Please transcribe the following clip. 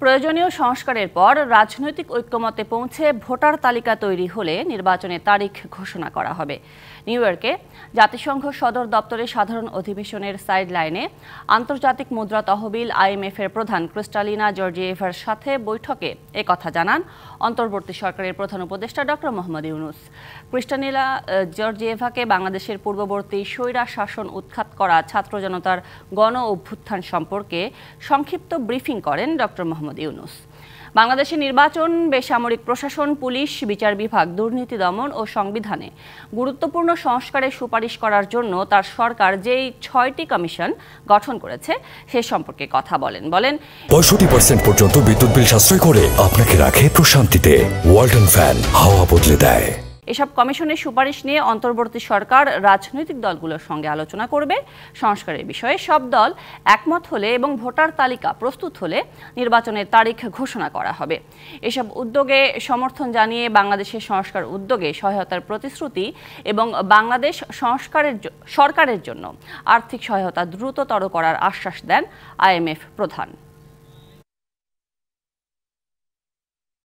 প্রয়োজনীয় সংস্কারের পর রাজনৈতিক ঐক্যমতে পৌঁছে ভোটার তালিকা তৈরি হলে নির্বাচনের তারিখ ঘোষণা করা হবে। নিউ ইয়র্কে জাতিসংঘ সদর দপ্তরে সাধারণ অধিবেশনের সাইডলাইনে আন্তর্জাতিক মুদ্রা তহবিল IMF এর প্রধান ক্রিস্টালিনা জর্জিয়েভার সাথে বৈঠকে একথা জানান অন্তর্বর্তী সরকারের প্রধান উপদেষ্টা ডক্টর মোহাম্মদ ইউনূস। ক্রিস্টালিনা জর্জিয়েভাকে বাংলাদেশের পূর্ববর্তী স্বৈরা শাসন উৎখাত করা ছাত্র জনতার গণ অভ্যুত্থান সম্পর্কে সংক্ষিপ্ত ব্রিফিং করেন ডক্টর মোহাম্মদ ইউনূস। বাংলাদেশের নির্বাচন, বেসামরিক প্রশাসন, পুলিশ, বিচার বিভাগ, দুর্নীতি দমন ও সংবিধানে গুরুত্বপূর্ণ সংস্কারের সুপারিশ করার জন্য তার সরকার যেই 6টি কমিশন গঠন করেছে সে সম্পর্কে কথা বলেন। 65% পর্যন্ত বিদ্যুৎ বিল সাশ্রয় করে আপনাকে রাখে প্রশান্তিতে। ওয়ালটন ফ্যান হাওয়া বদলে দেয়। এসব কমিশনের সুপারিশ নিয়ে অন্তর্বর্তী সরকার রাজনৈতিক দলগুলোর সঙ্গে আলোচনা করবে। সংস্কারের বিষয়ে সব দল একমত হলে এবং ভোটার তালিকা প্রস্তুত হলে নির্বাচনের তারিখ ঘোষণা করা হবে। এসব উদ্যোগে সমর্থন জানিয়ে বাংলাদেশের সংস্কার উদ্যোগে সহায়তার প্রতিশ্রুতি এবং বাংলাদেশ সরকারের জন্য আর্থিক সহায়তা দ্রুততর করার আশ্বাস দেন IMF প্রধান।